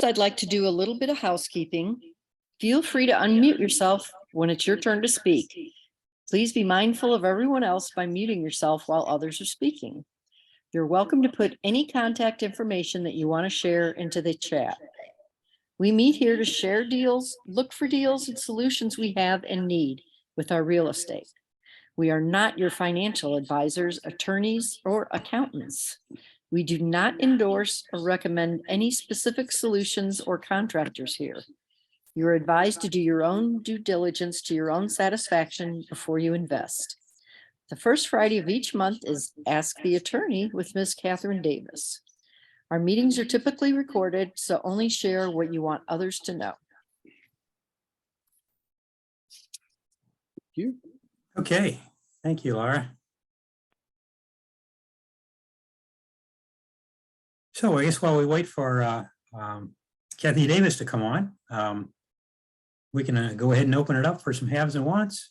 I'd like to do a little bit of housekeeping. Feel free to unmute yourself when it's your turn to speak. Please be mindful of everyone else by muting yourself while others are speaking. You're welcome to put any contact information that you want to share into the chat. We meet here to share deals, look for deals and solutions we have and need with our real estate. We are not your financial advisors, attorneys, or accountants. We do not endorse or recommend any specific solutions or contractors here. You're advised to do your own due diligence to your own satisfaction before you invest. The first Friday of each month is Ask the Attorney with Ms. Catherine Davis. Our meetings are typically recorded, so only share what you want others to know. Thank you. Okay, thank you, Laura. So I guess while we wait for Kathy Davis to come on, we can go ahead and open it up for some haves and wants.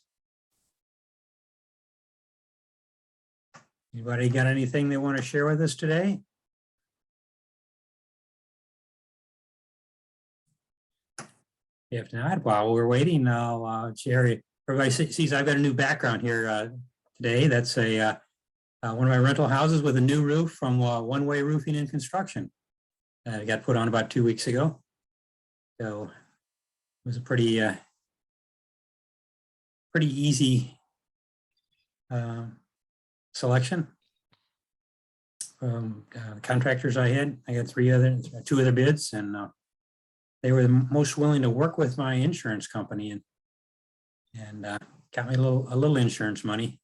Anybody got anything they want to share with us today? If not, while we're waiting, I'll Jerry, everybody sees I've got a new background here today. That's a one of my rental houses with a new roof from One Way Roofing and Construction. It got put on about 2 weeks ago. So it was a pretty easy selection from contractors I had. I got two other bids, and they were the most willing to work with my insurance company and got me a little insurance money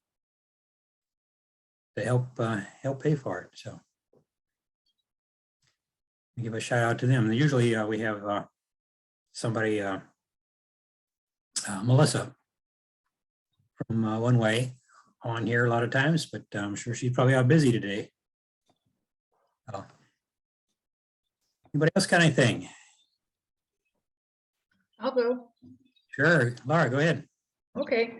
to help pay for it. So I give a shout out to them. Usually we have somebody, Melissa from One Way on here a lot of times, but I'm sure she's probably out busy today. Anybody else got anything? I'll go. Sure, Laura, go ahead. Okay,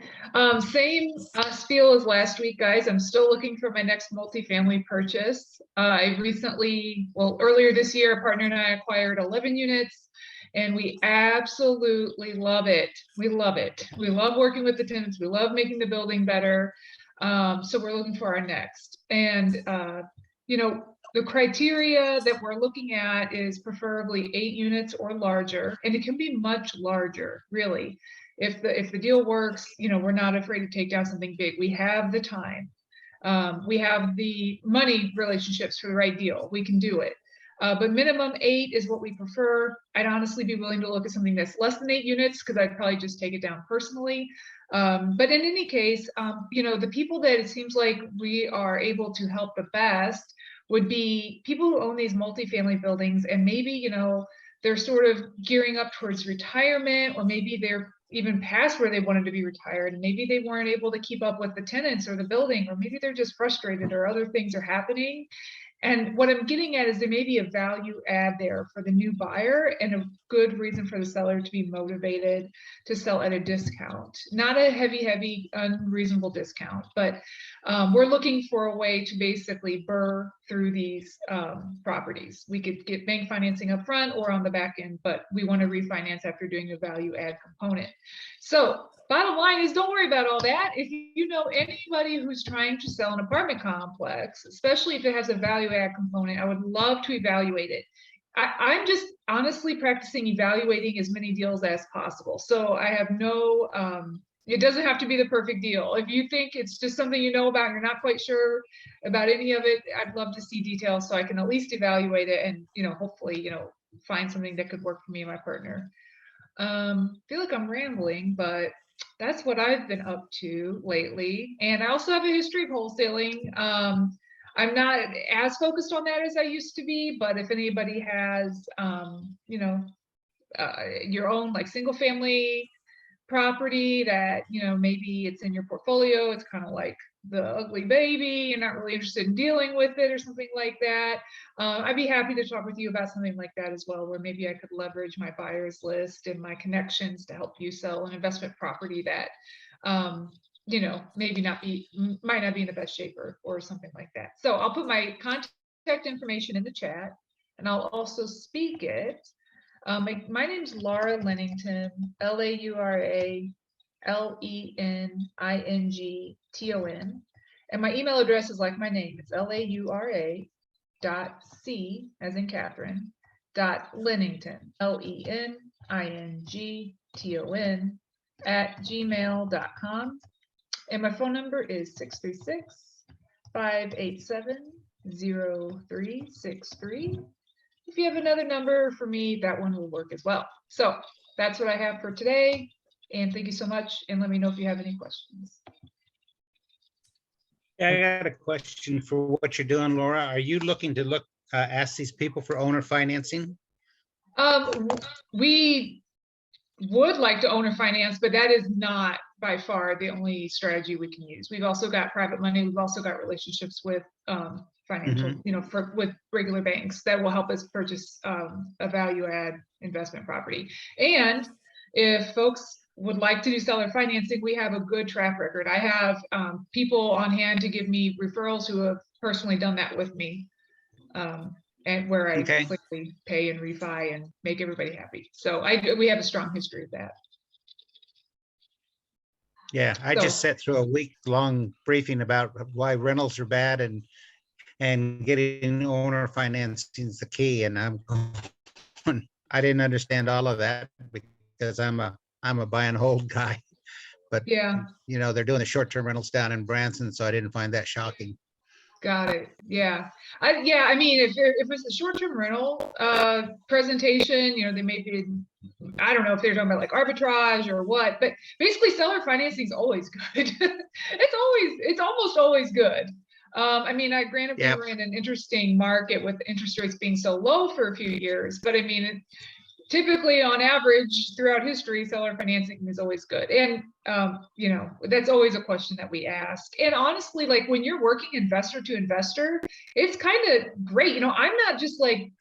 same spiel as last week, guys. I'm still looking for my next multifamily purchase. I recently, well, earlier this year, a partner and I acquired 11 units, and we absolutely love it. We love it. We love working with the tenants. We love making the building better. So we're looking for our next. And, you know, the criteria that we're looking at is preferably 8 units or larger, and it can be much larger, really. If the deal works, you know, we're not afraid to take down something big. We have the time. We have the money relationships for the right deal. We can do it. But minimum 8 is what we prefer. I'd honestly be willing to look at something that's less than 8 units because I'd probably just take it down personally. But in any case, you know, the people that it seems like we are able to help the best would be people who own these multifamily buildings, and maybe, you know, they're sort of gearing up towards retirement, or maybe they're even past where they wanted to be retired, and maybe they weren't able to keep up with the tenants or the building, or maybe they're just frustrated or other things are happening. And what I'm getting at is there may be a value add there for the new buyer and a good reason for the seller to be motivated to sell at a discount. Not a heavy, unreasonable discount, but we're looking for a way to basically burr through these properties. We could get bank financing up front or on the back end, but we want to refinance after doing a value add component. So bottom line is, don't worry about all that. If you know anybody who's trying to sell an apartment complex, especially if it has a value add component, I would love to evaluate it. I'm just honestly practicing evaluating as many deals as possible. So I have no, it doesn't have to be the perfect deal. If you think it's just something you know about and you're not quite sure about any of it, I'd love to see details so I can at least evaluate it and, you know, hopefully, you know, find something that could work for me and my partner. Feel like I'm rambling, but that's what I've been up to lately. And I also have a history of wholesaling. I'm not as focused on that as I used to be, but if anybody has, you know, your own like single family property that, you know, maybe it's in your portfolio, it's kind of like the ugly baby, you're not really interested in dealing with it or something like that, I'd be happy to talk with you about something like that as well, where maybe I could leverage my buyers list and my connections to help you sell an investment property that, you know, maybe might not be in the best shape or something like that. So I'll put my contact information in the chat, and I'll also speak it. My name's Laura Lennington, LauraLennington. And my email address is like my name. It's LAURA.C as in Catherine, .Lennington, LENINGTON @gmail.com. And my phone number is 636-587-0363. If you have another number for me, that one will work as well. So that's what I have for today. And thank you so much. And let me know if you have any questions. Yeah, I got a question for what you're doing, Laura. Are you looking to ask these people for owner financing? We would like to owner finance, but that is not by far the only strategy we can use. We've also got private money. We've also got relationships with financial, with regular banks that will help us purchase a value add investment property. And if folks would like to do seller financing, we have a good track record. I have people on hand to give me referrals who have personally done that with me, and where I quickly pay and refi and make everybody happy. So we have a strong history of that. Yeah, I just sat through a week-long briefing about why rentals are bad and getting owner financing is the key. And I didn't understand all of that because I'm a buy and hold guy. But yeah, they're doing the short-term rentals down in Branson, so I didn't find that shocking. Got it. Yeah. I mean, if it's a short-term rental presentation, they may be, I don't know if they're talking about like arbitrage or what, but basically seller financing is always good. It's almost always good. I mean, granted we were in an interesting market with interest rates being so low for a few years, but I mean, typically on average throughout history, seller financing is always good. And, that's always a question that we ask. And honestly, like when you're working investor to investor, it's kind of great. I'm not just like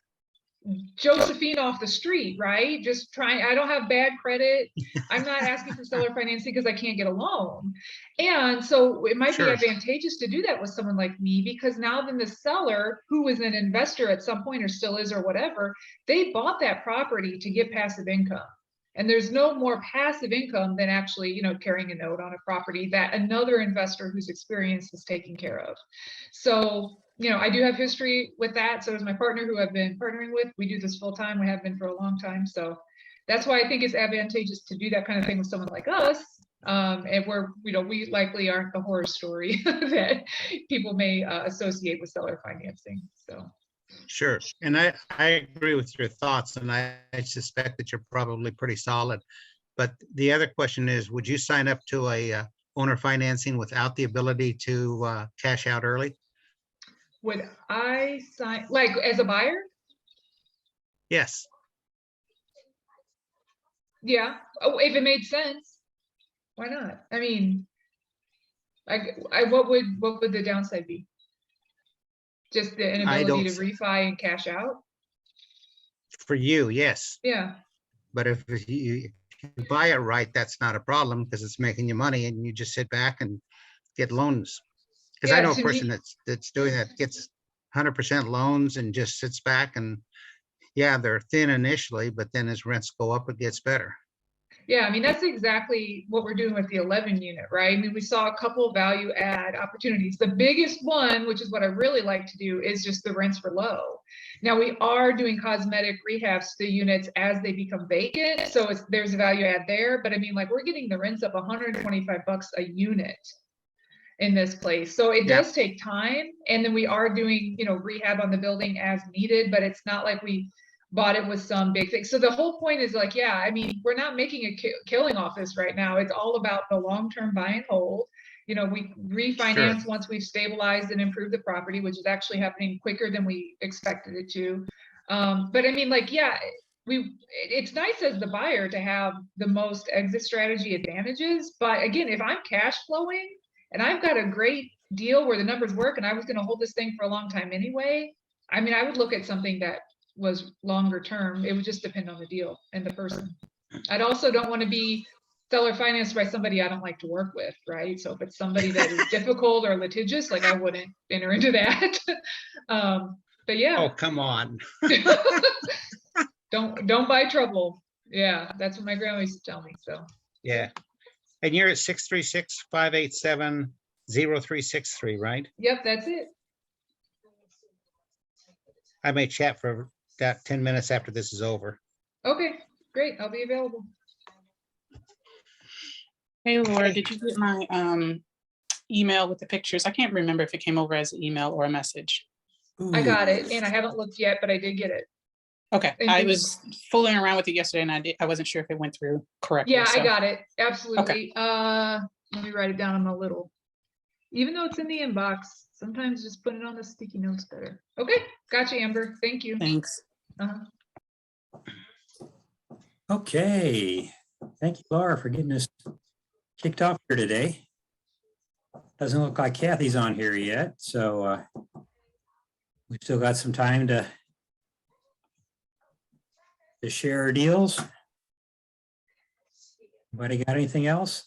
Josephine off the street, right? Just trying, I don't have bad credit. I'm not asking for seller financing because I can't get a loan. And so it might be advantageous to do that with someone like me, because now then the seller, who was an investor at some point or still is or whatever, they bought that property to get passive income. And there's no more passive income than actually, carrying a note on a property that another investor who's experienced is taking care of. So I do have history with that. So does my partner who I've been partnering with. We do this full time. We have been for a long time. So that's why I think it's advantageous to do that kind of thing with someone like us. And we likely aren't the horror story that people may associate with seller financing. So. Sure. And I agree with your thoughts, and I suspect that you're probably pretty solid. But the other question is, would you sign up to a owner financing without the ability to cash out early? Would I sign, like as a buyer? Yes. Yeah. Oh, if it made sense, why not? I mean, what would the downside be? Just the inability to refi and cash out? For you, yes. Yeah. But if you buy it right, that's not a problem because it's making you money and you just sit back and get loans. Because I know a person that's doing that, gets 100% loans and just sits back, and they're thin initially, but then as rents go up, it gets better. Yeah, I mean, that's exactly what we're doing with the 11 unit, right? I mean, we saw a couple value add opportunities. The biggest one, which is what I really like to do, is just the rents were low. Now we are doing cosmetic rehabs to the units as they become vacant. So there's a value add there, but I mean, like we're getting the rents up $125 a unit in this place. So it does take time. And then we are doing, rehab on the building as needed, but it's not like we bought it with some big thing. So the whole point is like, I mean, we're not making a killing off this right now. It's all about the long-term buy and hold. We refinance once we've stabilized and improved the property, which is actually happening quicker than we expected it to. But I mean, like, it's nice as the buyer to have the most exit strategy advantages. But again, if I'm cash flowing and I've got a great deal where the numbers work and I was going to hold this thing for a long time anyway, I mean, I would look at something that was longer term. It would just depend on the deal and the person. I'd also don't want to be seller financed by somebody I don't like to work with, right? So if it's somebody that is difficult or litigious, like I wouldn't enter into that. But yeah. Oh, come on. Don't buy trouble. Yeah, that's what my grandma used to tell me, so. Yeah. And you're at 636-587-0363, right? Yep, that's it. I may chat for that 10 minutes after this is over. Okay, great. I'll be available. Hey Laura, did you get my email with the pictures? I can't remember if it came over as an email or a message. I Ooh, got it, and I haven't looked yet, but I did get it. Okay, And I thank you. was fooling around with it yesterday and I wasn't sure if it went through correctly. Yeah, I so- got it. Absolutely. Let me write it down on a little. Even though it's in the inbox, sometimes just put it on the sticky notes better. Okay, gotcha, Amber. Thank you. Thanks. Uh-huh. okay. Thank you, Laura, for getting us kicked off here today. Doesn't look like Kathy's on here yet, so we still got some time to share our deals. Anybody got anything else?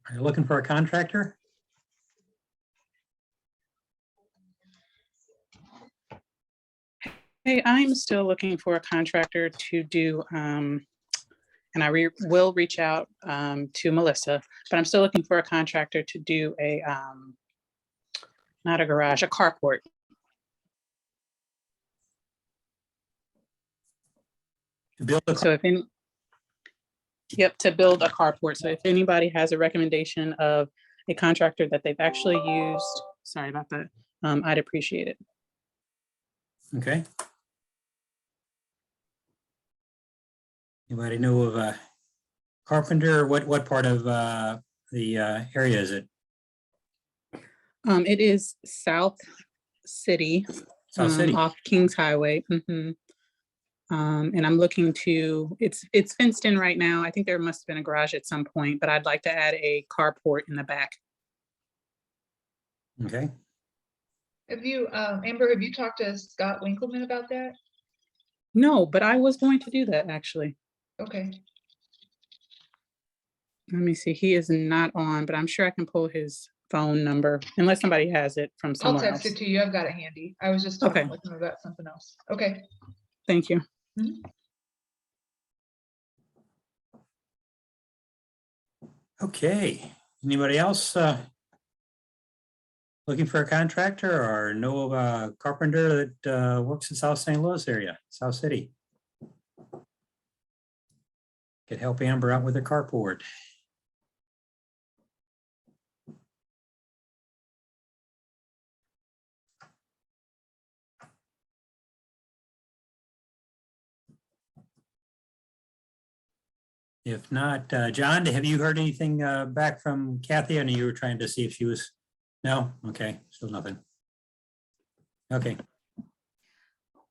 Are you looking for a contractor? Hey, I'm still looking for a contractor to do, and I will reach out to Melissa, but I'm still looking for a contractor to do a, not a garage, a carport. To build a So if any, yep, to build a carport. So if anybody has a recommendation of a contractor that they've actually used, sorry about that, I'd appreciate it. Okay. Anybody know of a carpenter? What part of the area is it? It is South City, South City. off Kings Highway. And I'm looking to, it's fenced in right now. I think there must have been a garage at some point, but I'd like to add a carport in the back. Okay. Have you, Amber, have you talked to Scott Winkleman about that? No, but I was going to do that actually. Okay. Let me see, he is not on, but I'm sure I can pull his phone number unless somebody has it from I'll somewhere text else. it to you. I've got it handy. I was just talking Okay. with him about something else. Okay. Thank you. Okay. Anybody else looking for a contractor or know of a carpenter that works in South St. Louis area, South City? Could help Amber out with a carport. If not, John, have you heard anything back from Kathy? I know you were trying to see if she was, no? Okay, still nothing. Okay,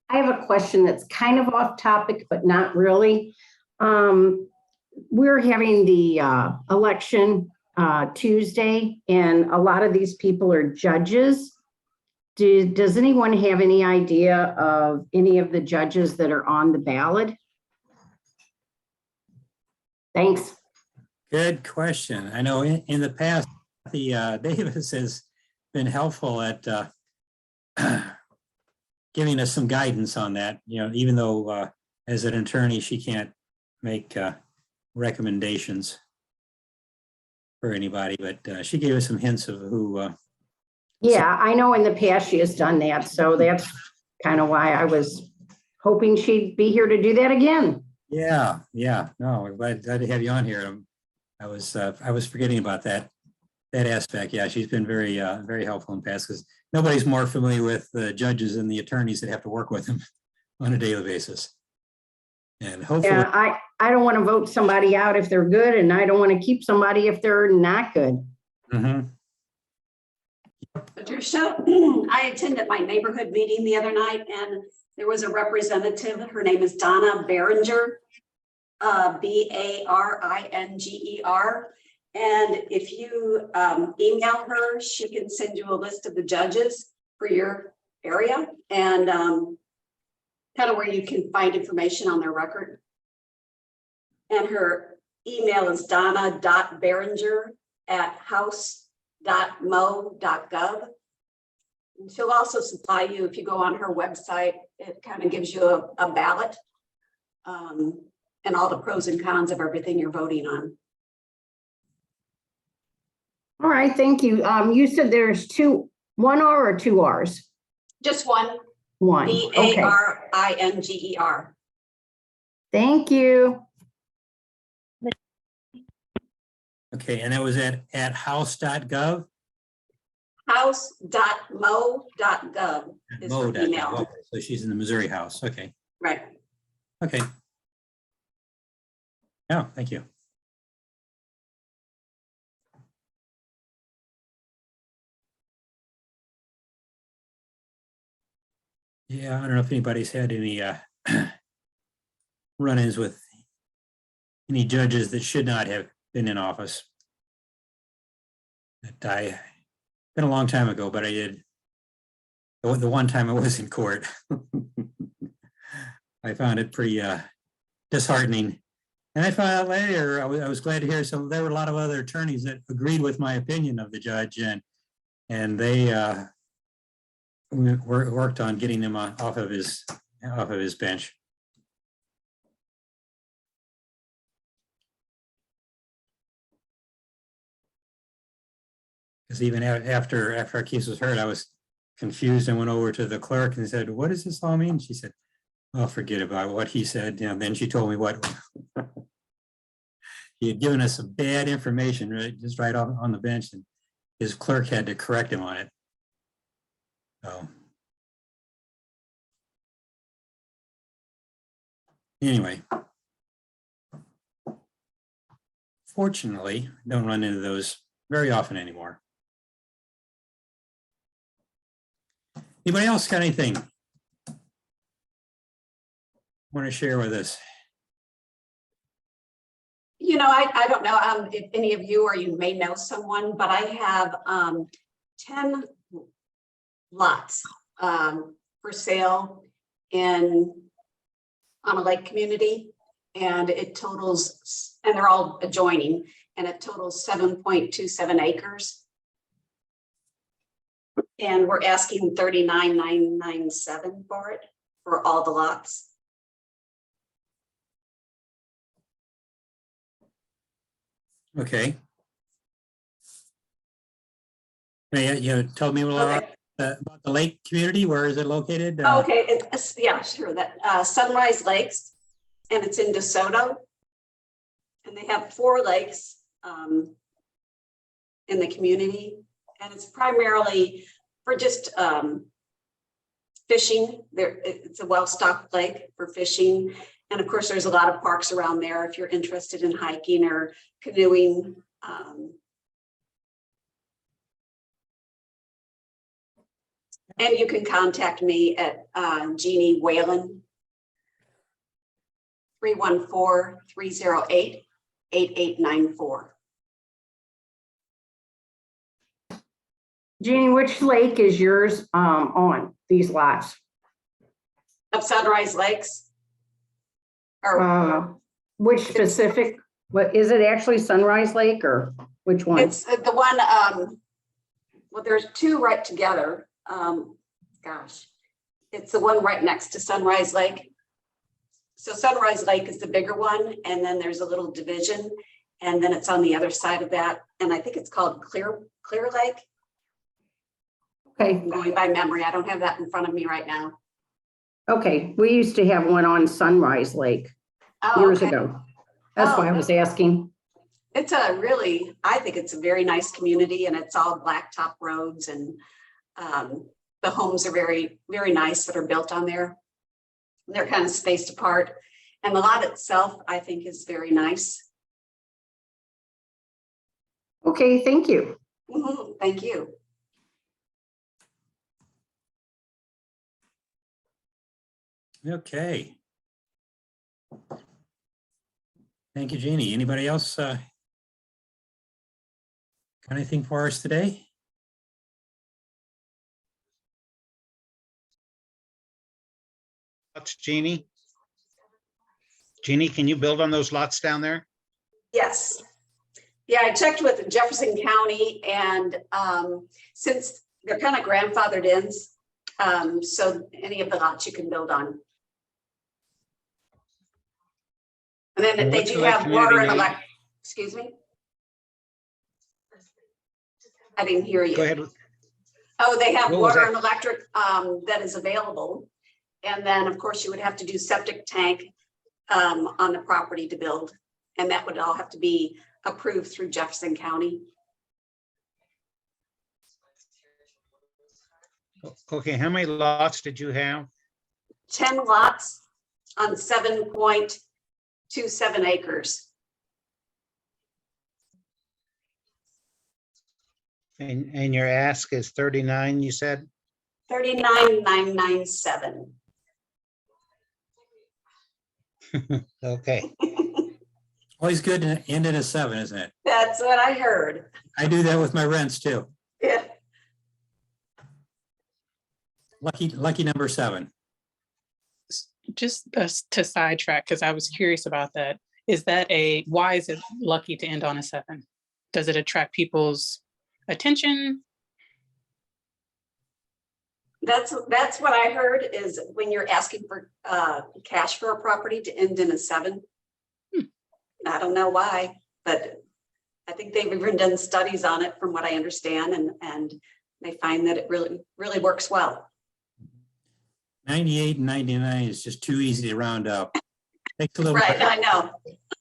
I have a question that's kind of off topic, but not really. We're having the election Tuesday, and a lot of these people are judges. Does anyone have any idea of any of the judges that are on the ballot? Thanks. good question. I know in the past, the Davis has been helpful at giving us some guidance on that, you know, even though as an attorney, she can't make recommendations for anybody, but she gave us some hints of who. Yeah, I know in the past she has done that, so that's kind of why I was hoping she'd be here to do that again. Yeah, no, we're glad to have you on here. I was forgetting about that aspect. Yeah, she's been very helpful in the past because nobody's more familiar with the judges and the attorneys that have to work with them on a daily basis. And hopefully, Yeah, I don't want to vote somebody out if they're good, and I don't want to keep somebody if they're not good. Mhm. Patricia, I attended my neighborhood meeting the other night and there was a representative. Her name is Donna Behringer, Baringer. And if you email her, she can send you a list of the judges for your area and kind of where you can find information on their record. And her email is donna.behringer@house.mo.gov. She'll also supply you, if you go on her website, it kind of gives you a ballot and all the pros and cons of everything you're voting on. All right, thank you. You said there's one R or two R's? Just one, One. Okay, VARINGER. thank you. Okay, and that was at house.gov? House.mo.gov is her Mo.gov. email. Okay, so she's in the Missouri House. Okay, Right. okay. Yeah, thank you. Yeah, I don't know if anybody's had any run-ins with any judges that should not have been in office. Been a long time ago, but I did. The one time I was in court, I found it pretty disheartening. And I found out later, I was glad to hear there were a lot of other attorneys that agreed with my opinion of the judge, and they worked on getting him off of his bench. Because even after our case was heard, I was confused and went over to the clerk and said, "What does this all mean?" She said, "Oh, forget about what he said." You know, then she told me what he had given us some bad information, right, just right on the bench, and his clerk had to correct him on it. So anyway, fortunately, I don't run into those very often anymore. Anybody else got anything want to share with us? You know, I don't know if any of you or you may know someone, but I have 10 lots for sale on a lake community, and it totals, and they're all adjoining, and it totals 7.27 acres. And we're asking $39,997 for it, for all the lots. Okay. You tell me a little Okay. about the lake community. Where is it located? Okay, yeah, sure. That Sunrise Lakes, and it's in DeSoto. And they have 4 lakes in the community, and it's primarily for just fishing. It's a well-stocked lake for fishing, and of course, there's a lot of parks around there if you're interested in hiking or canoeing. And you can contact me at Jeannie Whalen, 314-308-8894. Jeannie, which lake is yours on these lots? Of Sunrise Lakes? Or Which specific, what is it actually Sunrise Lake or which one? it's the one, well, there's 2 right together. Gosh, it's the one right next to Sunrise Lake. So Sunrise Lake is the bigger one, and then there's a little division, and then it's on the other side of that, and I think it's called Clear Lake. Okay, I'm going by memory. I don't have that in front of me right now. okay. We used to have one on Sunrise Lake years okay. ago. That's why I was asking. It's I think it's a very nice community, and it's all blacktop roads, and the homes are very, very nice that are built on there. They're kind of spaced apart, and the lot itself, I think, is very nice. Okay, thank you. Thank you. Okay. Thank you, Jeannie. Anybody else got anything for us today? That's Jeannie. Jeannie, can you build on those lots down there? Yes. Yeah, I checked with Jefferson County, and since they're kind of grandfathered in, so any of the lots you can build on. And then And they what's do the like have water and community- excuse me? I didn't hear you. Go ahead. Oh, they have What was water that? and electric that is available. And then, of course, you would have to do septic tank on the property to build. And that would all have to be approved through Jefferson County. Okay, how many lots did you have? 10 lots on 7.27 acres. And your ask is 39, you said? 39,997. Okay. Always good to end in a 7, isn't it? That's what I heard. I do that with my rents too. Yeah. Lucky number 7. Just to sidetrack, because I was curious about that. Is that why is it lucky to end on a 7? Does it attract people's attention? That's what I heard is when you're asking for cash for a property to end in a 7. I don't know why, but I think they've even done studies on it from what I understand, and they find that it really works well. 98 and 99 is just too easy to round up. Takes a little Right, I know.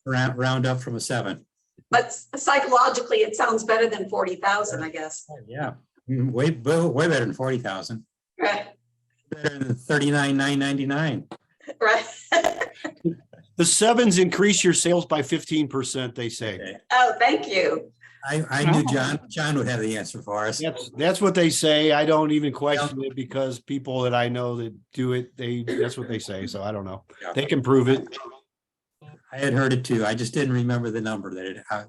round up from a 7. But psychologically, it sounds better than 40,000, I guess. Yeah, way better than 40,000. Right, Better than 39,999. right. The 7s increase your sales by 15%, they say. Okay. Oh, thank you. I knew John would have the answer for us. That's what they say. I don't even question it because people that I know that do it, that's what they say. So I don't know. Yeah. They can prove it. I had heard it too. I just didn't remember the number that how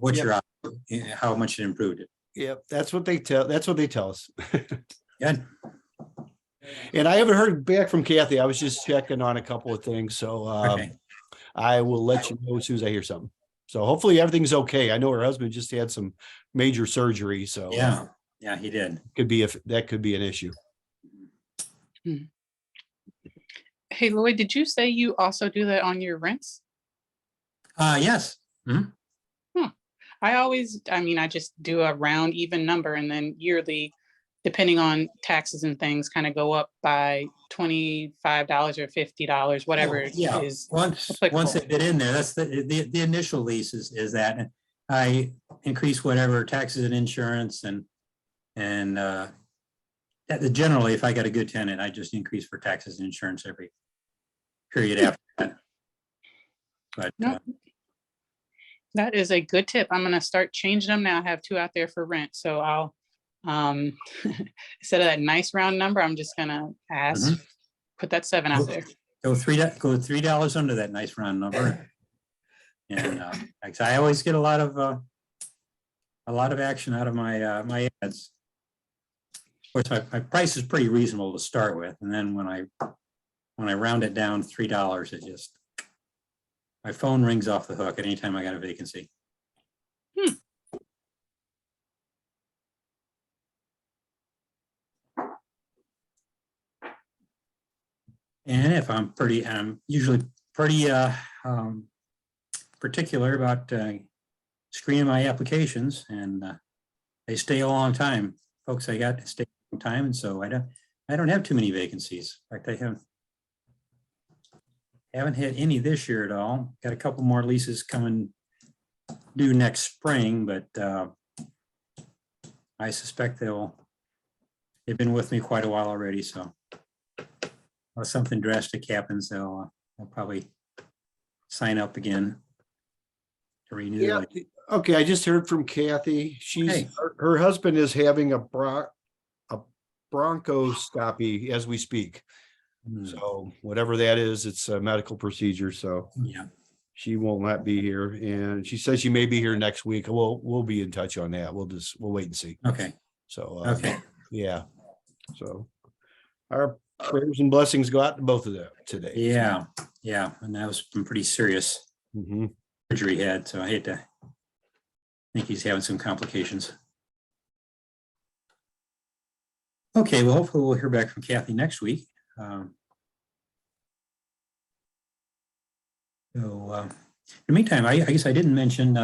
much it improved it. Yep, that's what they tell us. Good. And I haven't heard back from Kathy. I was just checking on a couple of things. So Okay. I will let you know as soon as I hear something. So hopefully everything's okay. I know her husband just had some major surgery. So Yeah, he did. that could be an issue. Hey, Lloyd, did you say you also do that on your rents? Yes. I just do a round even number and then yearly, depending on taxes and things, kind of go up by $25 or $50, whatever it Yeah. is. Once applicable. they get in there, that's the initial lease is that I increase whatever taxes and insurance and generally, if I got a good tenant, I just increase for taxes and insurance every period after that. But No. That is a good tip. I'm going to start changing them now. I have 2 out there for rent. So I'll, instead of that nice round number, I'm just going to ask, put that 7 out there. go $3 under that nice round number. And I always get a lot of action out of my ads. Of course, my price is pretty reasonable to start with, and then when I round it down $3, it just my phone rings off the hook at any time I got a vacancy. And if I'm usually pretty particular about screening my applications, and they stay a long time. Folks, I got to stay a long time, and so I don't have too many vacancies. In fact, I haven't had any this year at all. Got a couple more leases coming due next spring, but I suspect they've been with me quite a while already, so unless something drastic happens, they'll probably sign up again to renew. Yeah. Okay. I just heard from Kathy. Hey. Her husband is having a bronchoscopy as we speak. So whatever that is, it's a medical procedure. So Yeah. she will not be here, and she says she may be here next week. We'll be in touch on that. We'll wait and see. Okay. So Okay. yeah. So our prayers and blessings go out to both of them today. Yeah. And that was some pretty serious Mhm. surgery he had, so I hate to think he's having some complications. Okay, well, hopefully we'll hear back from Kathy next week. So the meantime, I guess I didn't mention,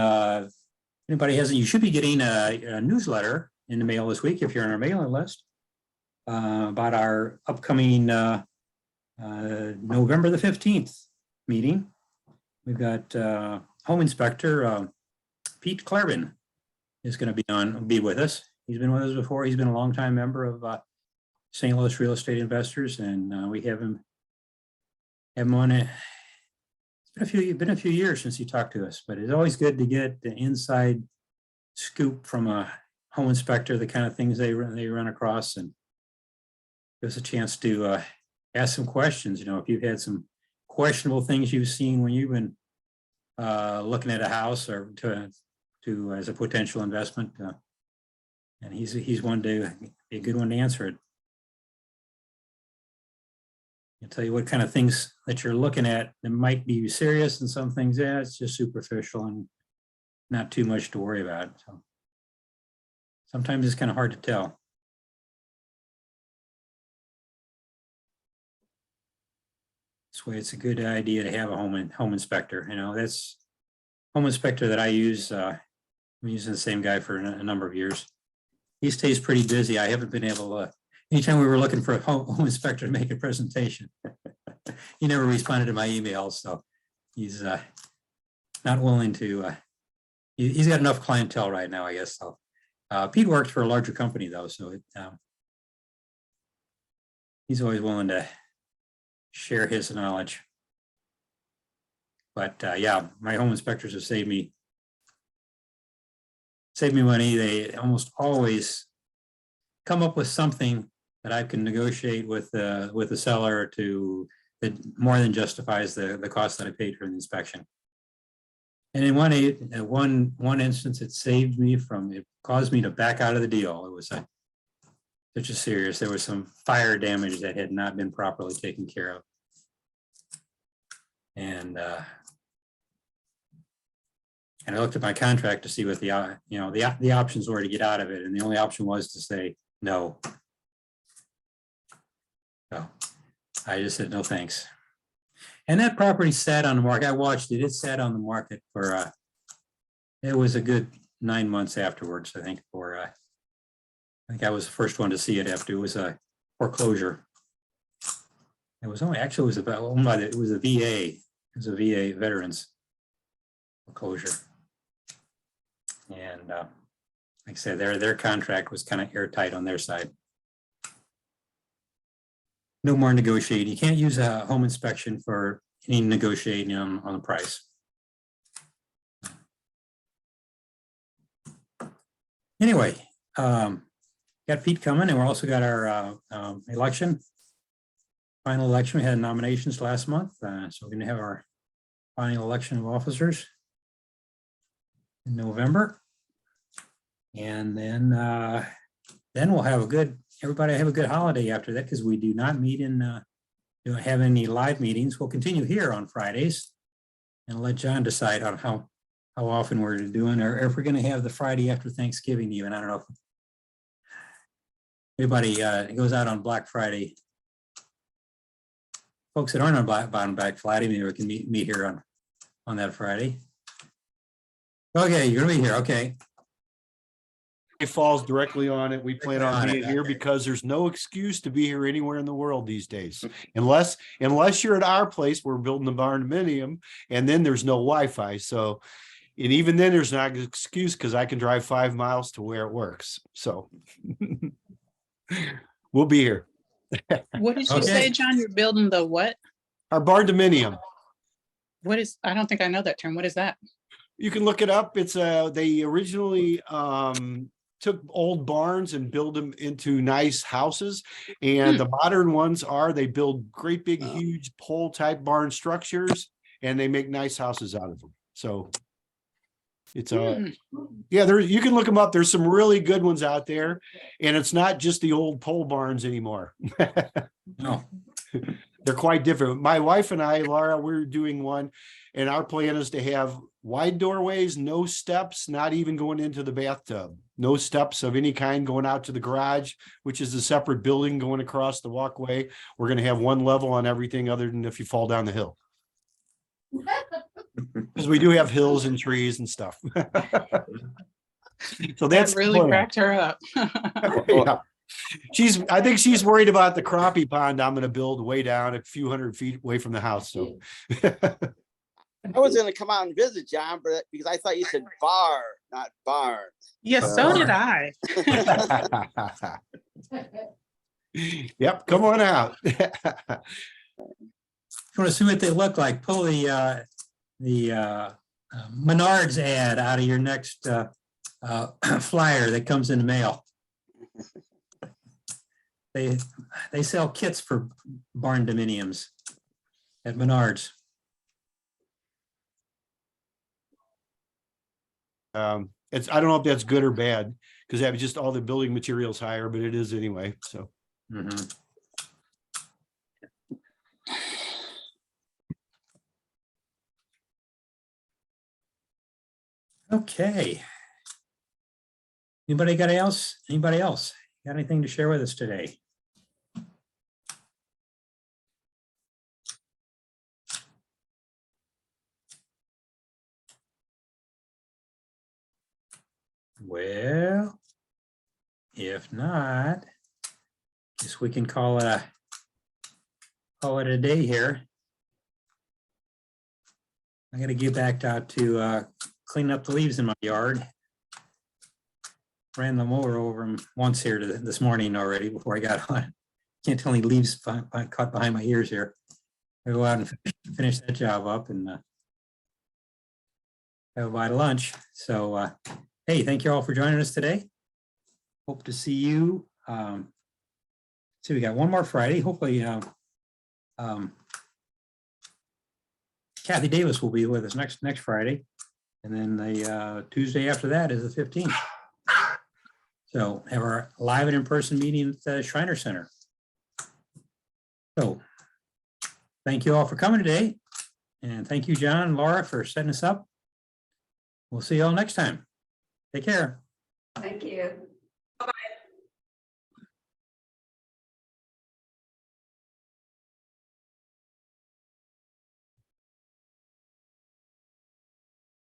anybody hasn't, you should be getting a newsletter in the mail this week if you're on our mailing list about our upcoming November the 15th meeting. We've got Home Inspector Pete Clarvin is going to be with us. He's been with us before. He's been a longtime member of St. Louis Real Estate Investors, and we have him on it. It's been a few years since he talked to us, but it's always good to get the inside scoop from a home inspector, the kind of things they run across, and give us a chance to ask some questions. You know, if you've had some questionable things you've seen when you've been looking at a house or to as a potential investment, and he's one to be a good one to answer it. I'll tell you what kind of things that you're looking at that might be serious, and some things, yeah, it's just superficial and not too much to worry about. So sometimes it's kind of hard to tell. This way, it's a good idea to have a home inspector. You know, that's home inspector that I use. I'm using the same guy for a number of years. He stays pretty busy. I haven't been able to. Anytime we were looking for a home inspector to make a presentation, he never responded to my emails. So he's not willing to. He's got enough clientele right now, I guess. So Pete works for a larger company though, so he's always willing to share his knowledge. But yeah, my home inspectors have saved me money. They almost always come up with something that I can negotiate with the seller to that more than justifies the cost that I paid for the inspection. And in one instance, it caused me to back out of the deal. It was such a serious. There was some fire damage that had not been properly taken care of, and I looked at my contract to see what the options were to get out of it, and the only option was to say no. So I just said no thanks. And that property sat on the market. I watched it. It sat on the market for it was a good 9 months afterwards, I think. I think I was the first one to see it after it was a foreclosure. It was only actually it was a VA. It was a VA veterans foreclosure. And like I said, their contract was kind of airtight on their side. No more negotiating. You can't use a home inspection for any negotiating on the price. Anyway, got Pete coming, and we're also got our final election. We had nominations last month, so we're going to have our final election of officers in November, and then we'll have everybody have a good holiday after that, because we do not meet don't have any live meetings. We'll continue here on Fridays, and let John decide on how often we're doing, or if we're going to have the Friday after Thanksgiving even. I don't know if everybody goes out on Black Friday. Folks that aren't on Black Friday, maybe we can meet here on that Friday. Okay, you're gonna be here. Okay. It falls directly on it. We plan on being here because there's no excuse to be here anywhere in the world these days. Unless you're at our place, we're building the barndominium, and then there's no Wi-Fi. So, and even then there's not an excuse, because I can drive 5 miles to where it works. So we'll be here. What did you say, John? You're building the what? Our barndominium. What is, I don't think I know that term. What is that? You can look it up. It's they originally took old barns and build them into nice houses. And the modern ones they build great big, huge pole type barn structures, and they make nice houses out of them. So it's yeah, you can look them up. There's some really good ones out there, and it's not just the old pole barns anymore. No. They're quite different. My wife and I, Laura, we're doing one, and our plan is to have wide doorways, no steps, not even going into the bathtub, no steps of any kind going out to the garage, which is a separate building going across the walkway. We're going to have one level on everything other than if you fall down the hill. Because we do have hills and trees and stuff. So That that's the really plan. cracked her up. Yeah. I think she's worried about the crappie pond I'm gonna build way down a few hundred feet away from the house, so. I was gonna come out and visit, John, but because I thought you said bar, not barn. Yes, so did I. Yep, come on out. If you want to see what they look like, pull the Menards ad out of your next flyer that comes in the mail. They sell kits for barn dominiums at Menards. It's, I don't know if that's good or bad, because that was just all the building materials higher, but it is anyway, so. Mhm. Okay. Anybody got else? Anybody else got anything to share with us today? Well, if not, guess we can call it a day here. I gotta get back out to clean up the leaves in my yard. Ran the mower over them once here this morning already before I got on. Can't tell any leaves caught behind my ears here. I go out and finish that job up and have a bite of lunch. So, hey, thank you all for joining us today. Hope to see you. So we got one more Friday. Hopefully, Kathy Davis will be with us next Friday, and then the Tuesday after that is the 15th. So have our live and in-person meeting at the Shriner Center. So thank you all for coming today, and thank you, John and Laura, for setting us up. We'll see you all next time. Take care. Thank you.